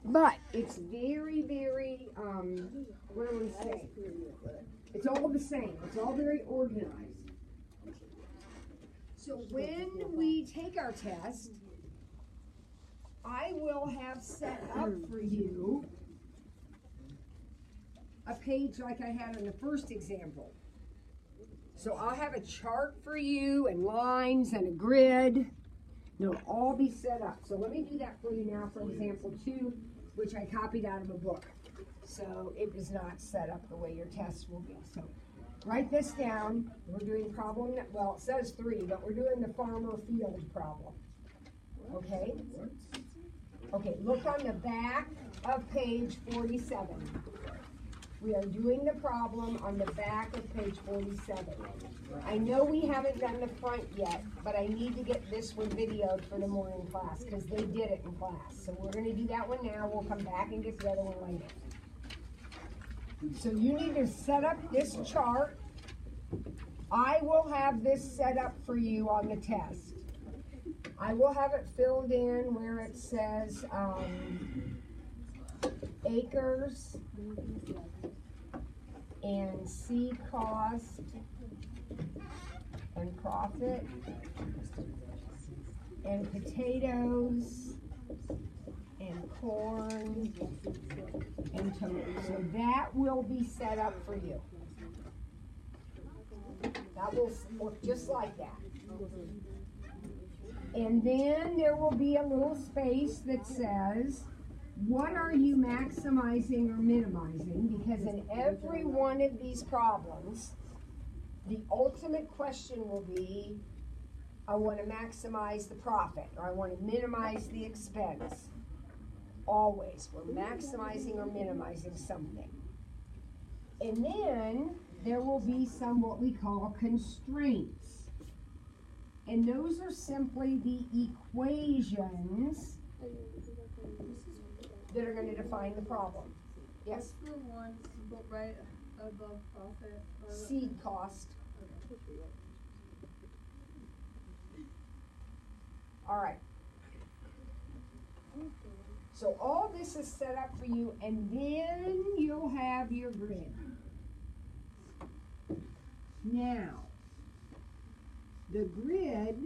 But it's very, very, what do I want to say? It's all the same. It's all very organized. So when we take our test, I will have set up for you a page like I had in the first example. So I'll have a chart for you and lines and a grid. They'll all be set up. So let me do that for you now for example 2, which I copied out of a book. So it is not set up the way your test will be. So write this down. We're doing problem, well, it says 3, but we're doing the farmer field problem. Okay? Okay, look on the back of page 47. We are doing the problem on the back of page 47. I know we haven't done the front yet, but I need to get this one videoed for the morning class because they did it in class. So we're going to do that one now. We'll come back and get the other one later. So you need to set up this chart. I will have this set up for you on the test. I will have it filled in where it says acres and seed cost and profit and potatoes and corn and total. So that will be set up for you. That will look just like that. And then there will be a little space that says, what are you maximizing or minimizing? Because in every one of these problems, the ultimate question will be, I want to maximize the profit, or I want to minimize the expense. Always, we're maximizing or minimizing something. And then there will be some what we call constraints. And those are simply the equations that are going to define the problem. Yes? What's the one right above profit? Seed cost. All right. So all this is set up for you, and then you'll have your grid. Now, the grid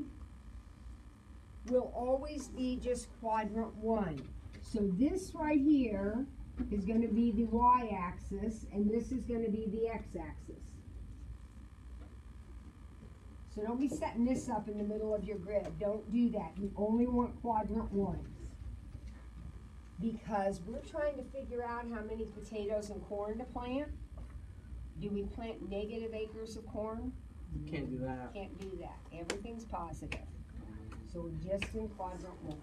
will always be just quadrant 1. So this right here is going to be the y-axis, and this is going to be the x-axis. So don't be setting this up in the middle of your grid. Don't do that. You only want quadrant 1. Because we're trying to figure out how many potatoes and corn to plant. Do we plant negative acres of corn? Can't do that. Can't do that. Everything's positive. So we're just in quadrant 1.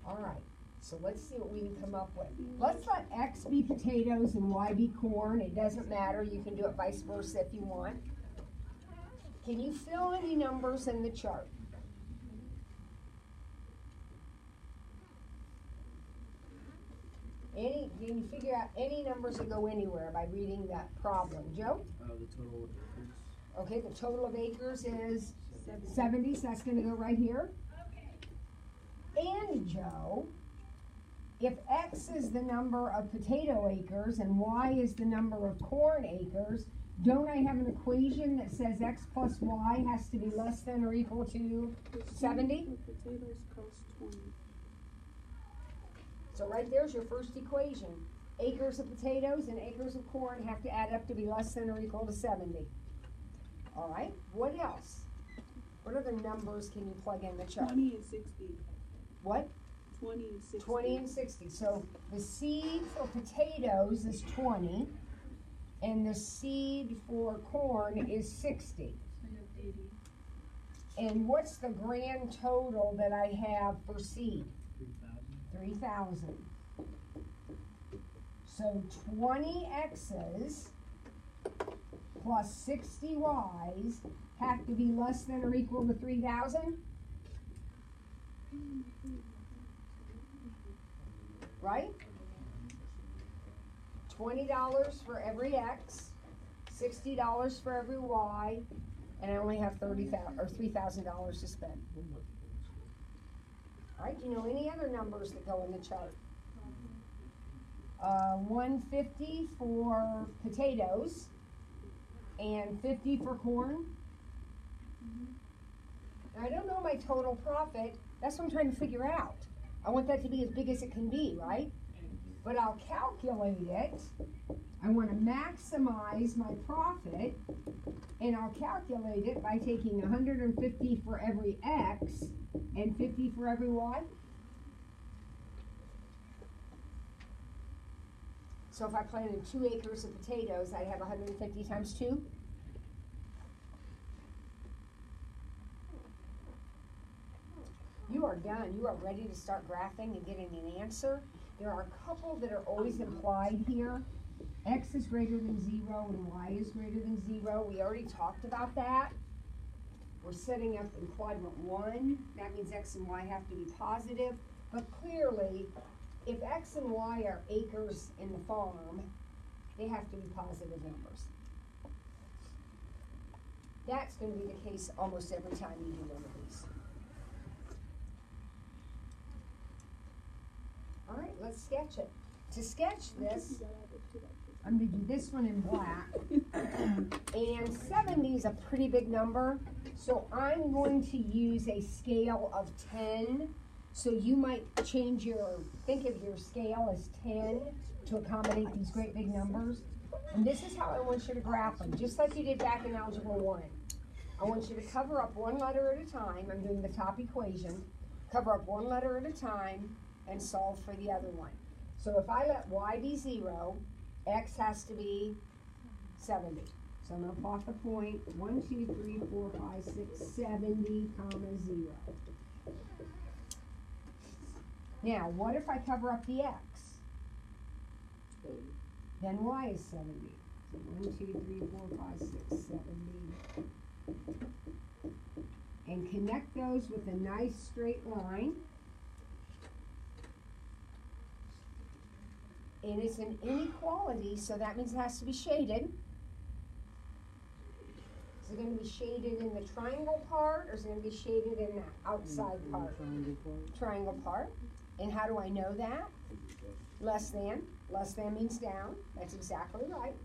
All right. So let's see what we can come up with. Let's let X be potatoes and Y be corn. It doesn't matter. You can do it vice versa if you want. Can you fill any numbers in the chart? Can you figure out any numbers that go anywhere by reading that problem? Joe? The total of acres. Okay, the total of acres is 70, so that's going to go right here. And Joe, if X is the number of potato acres and Y is the number of corn acres, don't I have an equation that says X plus Y has to be less than or equal to 70? Potatoes cost 20. So right there's your first equation. Acres of potatoes and acres of corn have to add up to be less than or equal to 70. All right, what else? What other numbers can you plug in the chart? 20 and 60. What? 20 and 60. 20 and 60. So the seed for potatoes is 20, and the seed for corn is 60. So you have 80. And what's the grand total that I have for seed? 3,000. So 20 X's plus 60 Y's have to be less than or equal to 3,000? Right? $20 for every X, $60 for every Y, and I only have $3,000 to spend. Alright, do you know any other numbers that go in the chart? 150 for potatoes and 50 for corn. Now, I don't know my total profit. That's what I'm trying to figure out. I want that to be as big as it can be, right? But I'll calculate it. I want to maximize my profit, and I'll calculate it by taking 150 for every X and 50 for every Y. So if I planted 2 acres of potatoes, I'd have 150 times 2. You are done. You are ready to start graphing and getting an answer. There are a couple that are always implied here. X is greater than 0 and Y is greater than 0. We already talked about that. We're setting up in quadrant 1. That means X and Y have to be positive. But clearly, if X and Y are acres in the farm, they have to be positive numbers. That's going to be the case almost every time you do one of these. All right, let's sketch it. To sketch this, I'm going to do this one in black. And 70 is a pretty big number, so I'm going to use a scale of 10. So you might think of your scale as 10 to accommodate these great big numbers. And this is how I want you to graph them, just like you did back in Algebra 1. I want you to cover up one letter at a time. I'm doing the top equation. Cover up one letter at a time and solve for the other one. So if I let Y be 0, X has to be 70. So I'm going to plot the point 1, 2, 3, 4, 5, 6, 70, comma 0. Now, what if I cover up the X? Then Y is 70. So 1, 2, 3, 4, 5, 6, 70. And connect those with a nice straight line. And it's an inequality, so that means it has to be shaded. Is it going to be shaded in the triangle part, or is it going to be shaded in the outside part? Triangle part. And how do I know that? Less than. Less than means down. That's exactly right.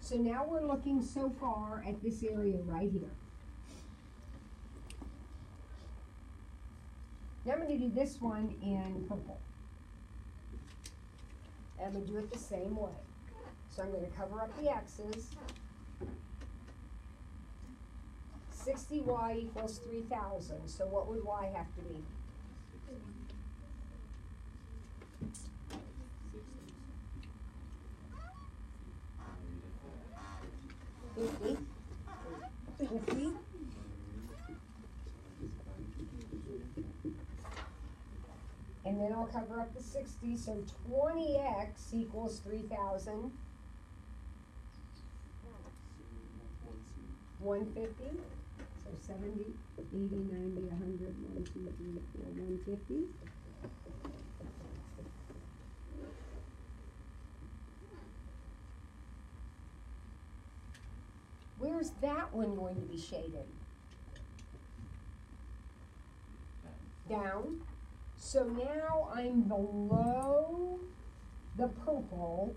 So now we're looking so far at this area right here. Now I'm going to do this one in purple. And I'm going to do it the same way. So I'm going to cover up the X's. 60Y equals 3,000. So what would Y have to be? 50. 50. And then I'll cover up the 60, so 20x equals 3,000. 150. So 70, 80, 90, 100, 1, 2, 3, 4, 150. Where's that one going to be shaded? Down. So now I'm below the purple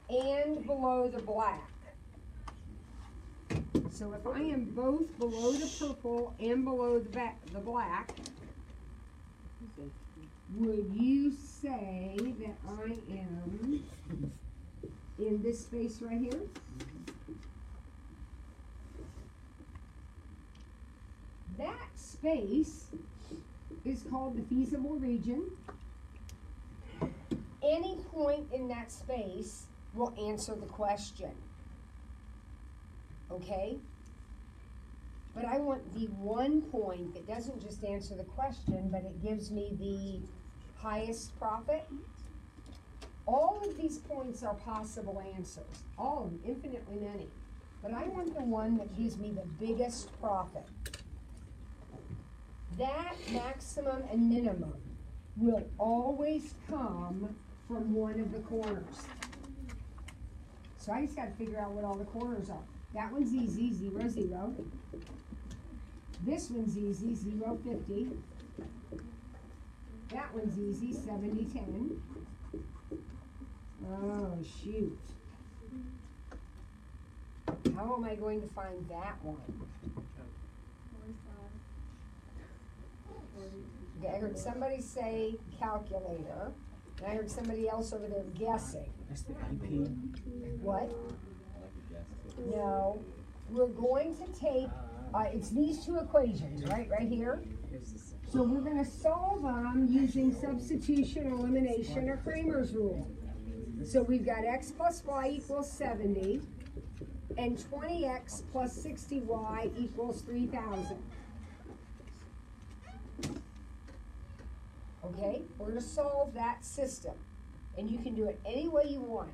and below the black. So if I am both below the purple and below the black, would you say that I am in this space right here? That space is called the feasible region. Any point in that space will answer the question. Okay? But I want the one point that doesn't just answer the question, but it gives me the highest profit. All of these points are possible answers. All of them, infinitely many. But I want the one that gives me the biggest profit. That maximum and minimum will always come from one of the corners. So I just got to figure out what all the corners are. That one's easy, 0, 0. This one's easy, 0, 50. That one's easy, 70, 10. Oh, shoot. How am I going to find that one? 45. Okay, I heard somebody say calculator, and I heard somebody else over there guessing. That's the IP. What? No. We're going to take, it's these two equations, right here. So we're going to solve them using substitution, elimination, or Kramer's rule. So we've got x plus y equals 70, and 20x plus 60y equals 3,000. Okay, we're going to solve that system, and you can do it any way you want.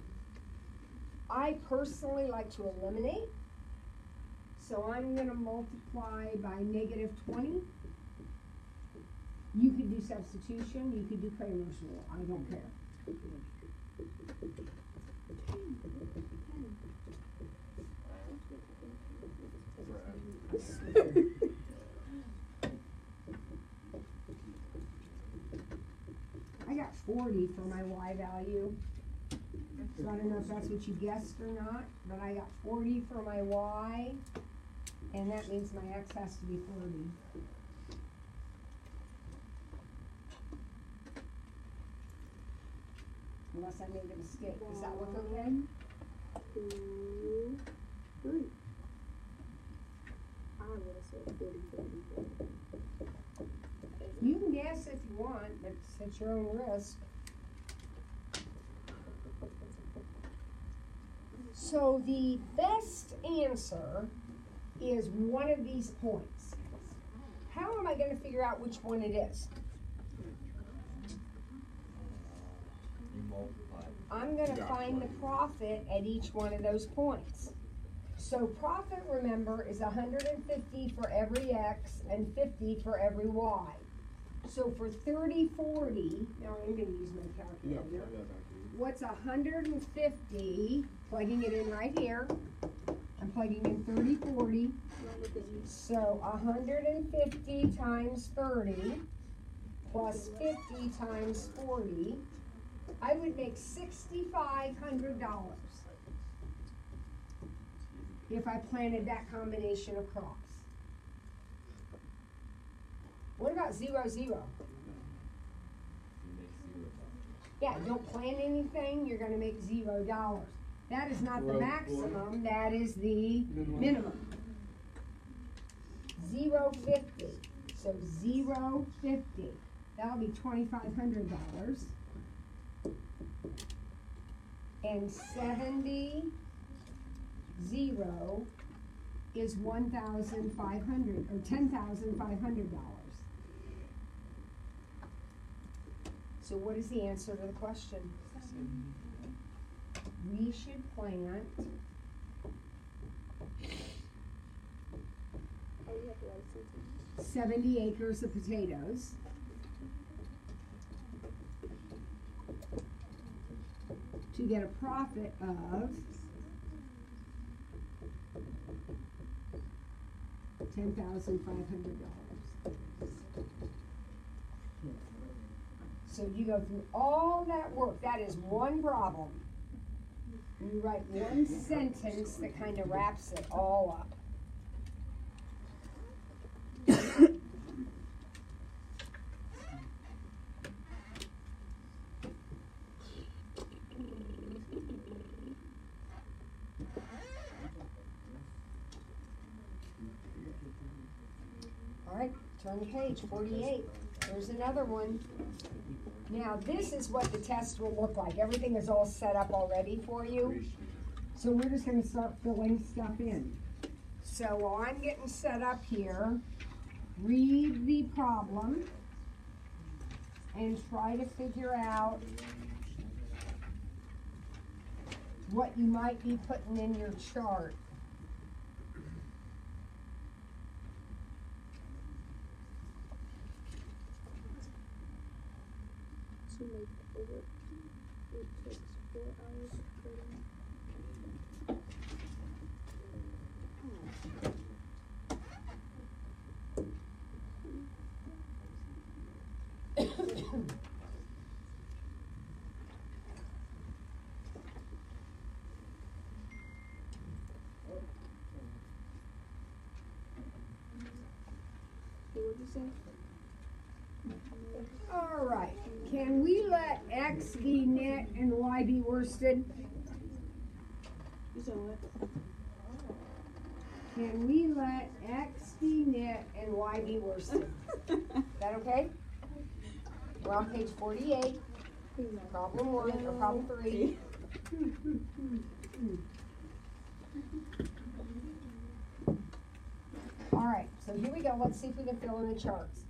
I personally like to eliminate, so I'm going to multiply by negative 20. You could do substitution, you could do Kramer's rule, I don't care. I got 40 for my y value. So I don't know if that's what you guessed or not, but I got 40 for my y, and that means my x has to be 40. Unless I made a mistake. Does that look okay? 2, 3. I would have said 40, 30. You can guess if you want, but it's at your own risk. So the best answer is one of these points. How am I going to figure out which one it is? I'm going to find the profit at each one of those points. So profit, remember, is 150 for every x and 50 for every y. So for 30, 40, now I'm going to use my calculator. What's 150? Plugging it in right here. I'm plugging in 30, 40. So 150 times 30 plus 50 times 40. I would make $6,500 if I planted that combination of crops. What about 0, 0? Yeah, don't plant anything, you're going to make $0. That is not the maximum, that is the minimum. 0.50. So 0.50. That'll be $2,500. And 70, 0 is $1,500 or $10,500. So what is the answer to the question? We should plant 70 acres of potatoes. To get a profit of $10,500. So you go through all that work. That is one problem. You write one sentence that kind of wraps it all up. All right, turn the page, 48. There's another one. Now, this is what the test will look like. Everything is all set up already for you. So we're just going to start filling stuff in. So while I'm getting set up here, read the problem and try to figure out what you might be putting in your chart. To make over, it takes 4 hours to percent. All right. Can we let X be knit and Y be worsted? You said what? Can we let X be knit and Y be worsted? Is that okay? We're on page 48. Problem 1 or problem 3. All right, so here we go. Let's see if we can fill in the charts.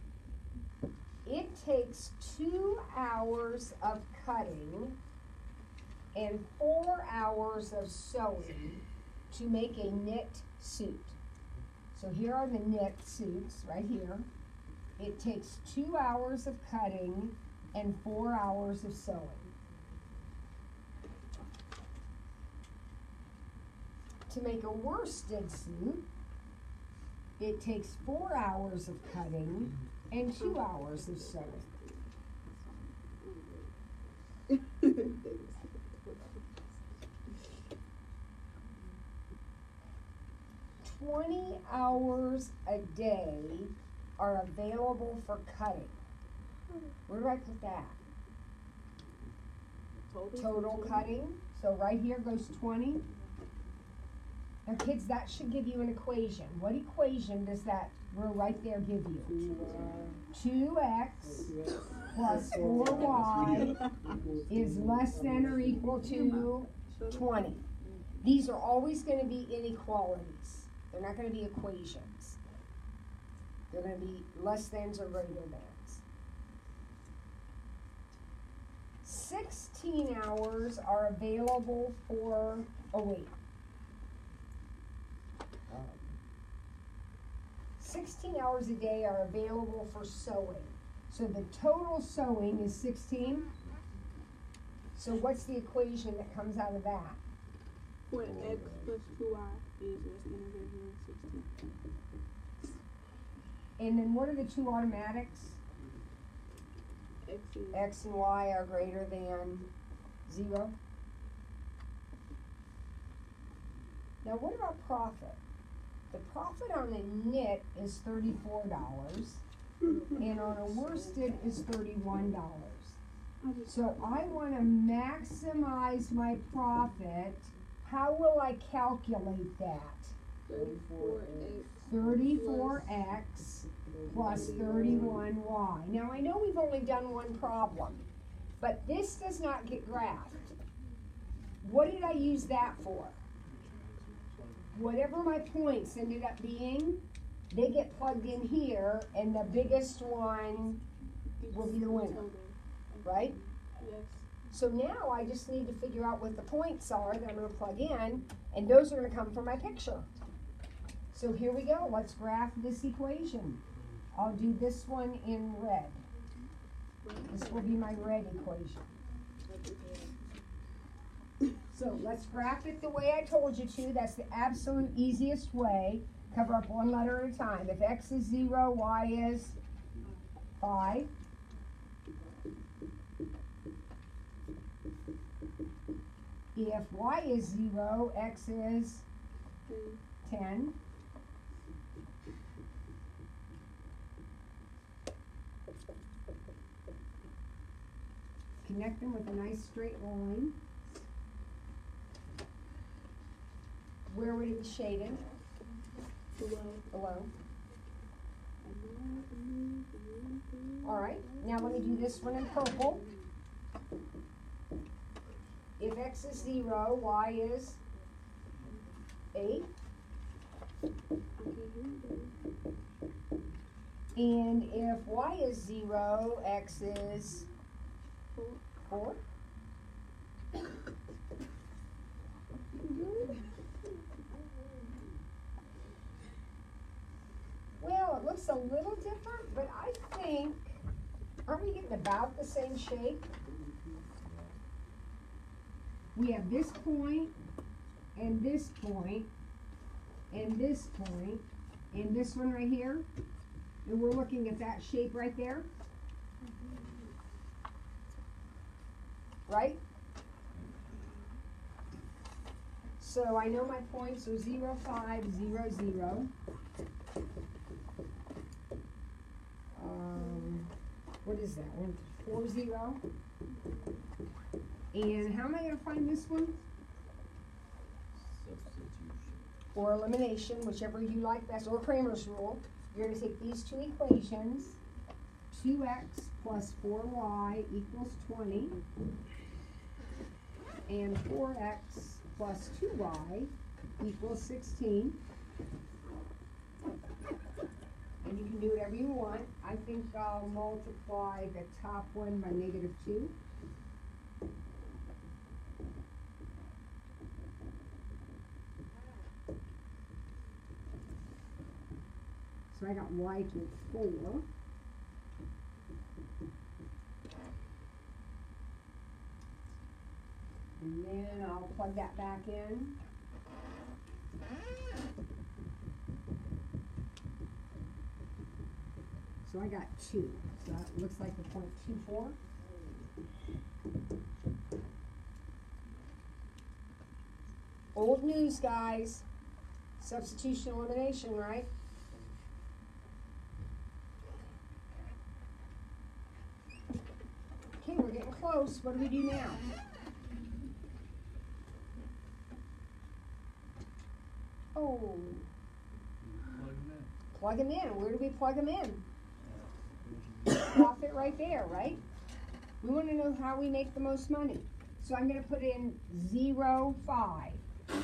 It takes 2 hours of cutting and 4 hours of sewing to make a knit suit. So here are the knit suits right here. It takes 2 hours of cutting and 4 hours of sewing. To make a worsted suit, it takes 4 hours of cutting and 2 hours of sewing. 20 hours a day are available for cutting. Where do I put that? Total cutting. So right here goes 20. Now kids, that should give you an equation. What equation does that row right there give you? 2x plus 4y is less than or equal to 20. These are always going to be inequalities. They're not going to be equations. They're going to be less thans or greater thans. 16 hours are available for, 16 hours a day are available for sewing. So the total sewing is 16. So what's the equation that comes out of that? When x plus 2y is less than or greater than 16. And then what are the two automatics? X and Y are greater than 0. Now what about profit? The profit on a knit is $34 and on a worsted is $31. So I want to maximize my profit. How will I calculate that? 34x plus 31y. Now I know we've only done one problem, but this does not get graphed. What did I use that for? Whatever my points ended up being, they get plugged in here, and the biggest one will be the winner, right? Yes. So now I just need to figure out what the points are that I'm going to plug in, and those are going to come from my picture. So here we go. Let's graph this equation. I'll do this one in red. This will be my red equation. So let's graph it the way I told you to. That's the absolute easiest way. Cover up one letter at a time. If x is 0, y is 5. If y is 0, x is 10. Connect them with a nice straight line. Where would it be shaded? Below. All right, now let me do this one in purple. If x is 0, y is 8. And if y is 0, x is 4. Well, it looks a little different, but I think, aren't we getting about the same shape? We have this point, and this point, and this point, and this one right here. And we're looking at that shape right there. Right? So I know my points are 0, 5, 0, 0. is that? 40. And how am I gonna find this one? Substitution. Or elimination, whichever you like best, or Kramer's rule. You're gonna take these two equations, 2x plus 4y equals 20, and 4x plus 2y equals 16. And you can do whatever you want. I think I'll multiply the top one by -2. So I got y equals 4. And then I'll plug that back in. So I got 2. So that looks like the 0.24. Old news, guys. Substitution elimination, right? Okay, we're getting close. What do we do now? Oh, plug them in. Where do we plug them in? Profit right there, right? We want to know how we make the most money. So I'm going to put in 0.5.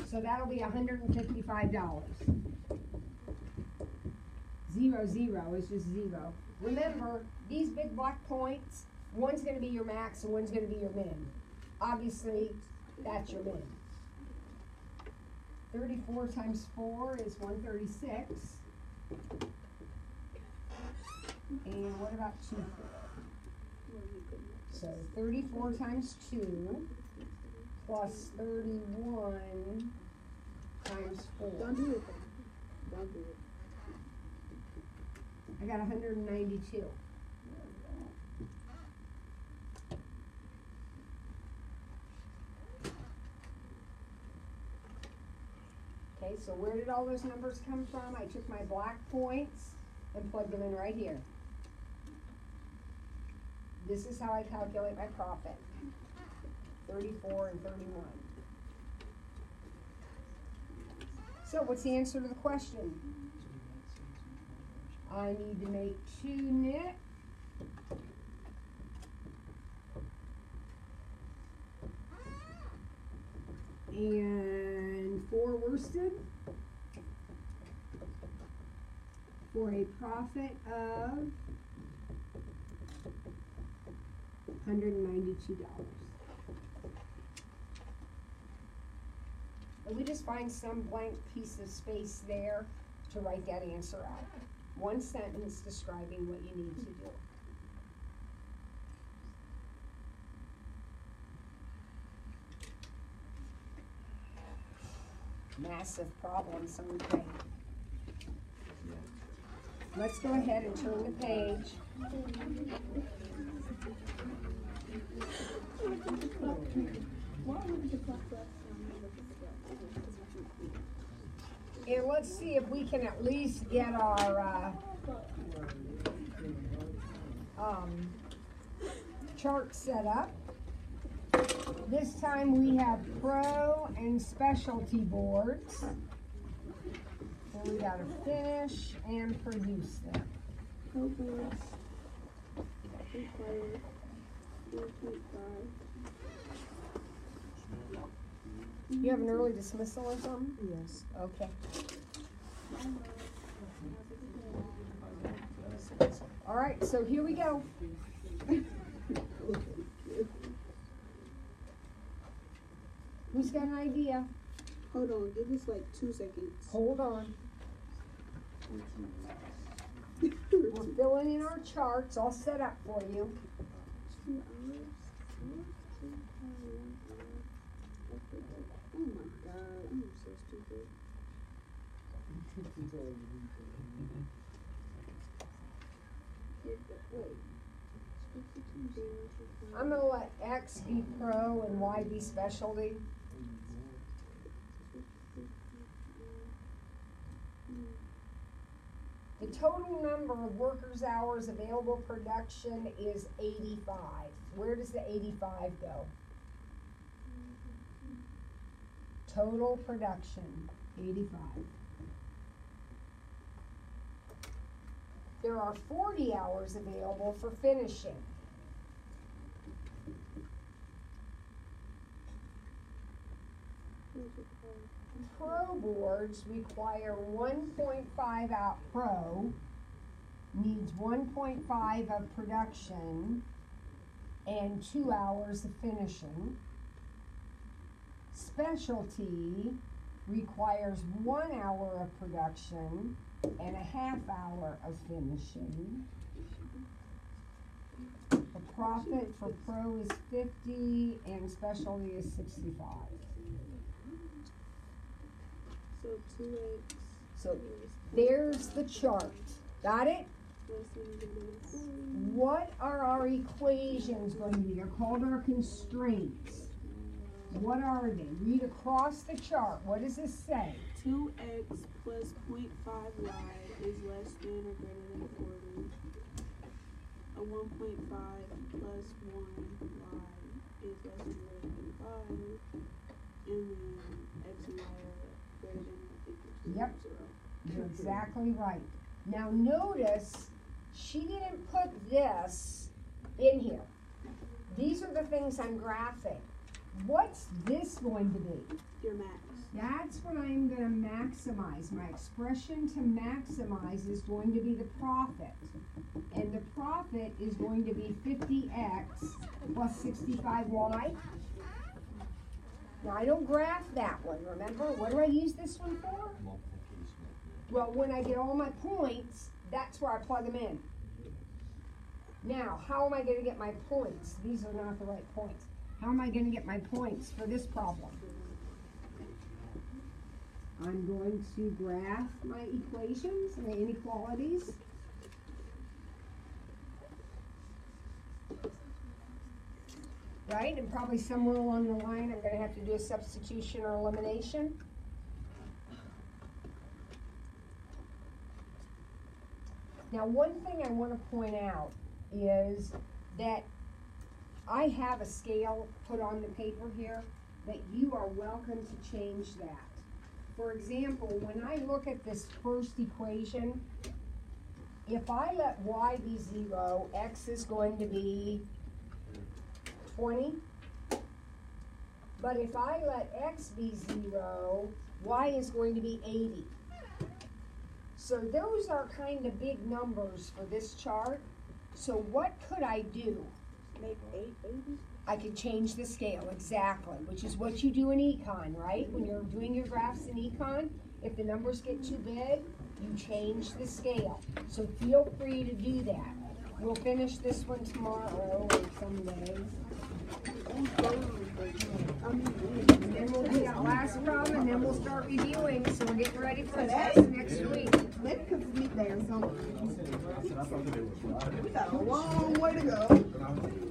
So that'll be $155. 0, 0 is just 0. Remember, these big black points, one's going to be your max and one's going to be your min. Obviously, that's your min. 34 times 4 is 136. And what about 2, 4? So 34 times 2 plus 31 times 4. Don't do it. Don't do it. I got 192. Okay, so where did all those numbers come from? I took my black points and plugged them in right here. This is how I calculate my profit. 34 and 31. So what's the answer to the question? I need to make 2 knit. And 4 worsted for a profit of $192. And we just find some blank piece of space there to write that answer out. One sentence describing what you need to do. Massive problem someday. Let's go ahead and turn the page. And let's see if we can at least get our chart set up. This time we have pro and specialty boards. So we gotta finish and produce them. Pro boards. 3 players. 4.5. You have an early dismissal or something? Yes. Okay. All right, so here we go. Who's got an idea? Hold on, give us like 2 seconds. Hold on. We're filling in our charts, all set up for you. 2 hours. Oh my god, I'm so stupid. I'm gonna let X be pro and Y be specialty. The total number of workers' hours available production is 85. Where does the 85 go? Total production, 85. There are 40 hours available for finishing. Pro boards require 1.5 out. Pro needs 1.5 of production and 2 hours of finishing. Specialty requires 1 hour of production and a half hour of finishing. The profit for pro is 50 and specialty is 65. So 2x. So there's the chart. Got it? What are our equations going to be? They're called our constraints. What are they? Read across the chart. What does this say? 2x plus 0.5y is less than or greater than 40. A 1.5 plus 1y is less than or greater than 5. And then x and y are greater than or equal to Yep. 0. You're exactly right. Now notice she didn't put this in here. These are the things I'm graphing. What's this going to be? Your max. That's what I'm going to maximize. My expression to maximize is going to be the profit. And the profit is going to be 50x plus 65y. Now I don't graph that one, remember? What do I use this one for? Well, when I get all my points, that's where I plug them in. Now, how am I going to get my points? These are not the right points. How am I going to get my points for this problem? I'm going to graph my equations, my inequalities. Right? And probably somewhere along the line I'm going to have to do a substitution or elimination. Now, one thing I want to point out is that I have a scale put on the paper here that you are welcome to change that. For example, when I look at this first equation, if I let y be 0, x is going to be 20. But if I let x be 0, y is going to be 80. So those are kind of big numbers for this chart. So what could I do? Make 880? I could change the scale, exactly, which is what you do in econ, right? When you're doing your graphs in econ, if the numbers get too big, you change the scale. So feel free to do that. We'll finish this one tomorrow or someday. And then we'll do that last problem, and then we'll start reviewing. So we're getting ready for test next week. Maybe because it's midday or something. We got a long way to go.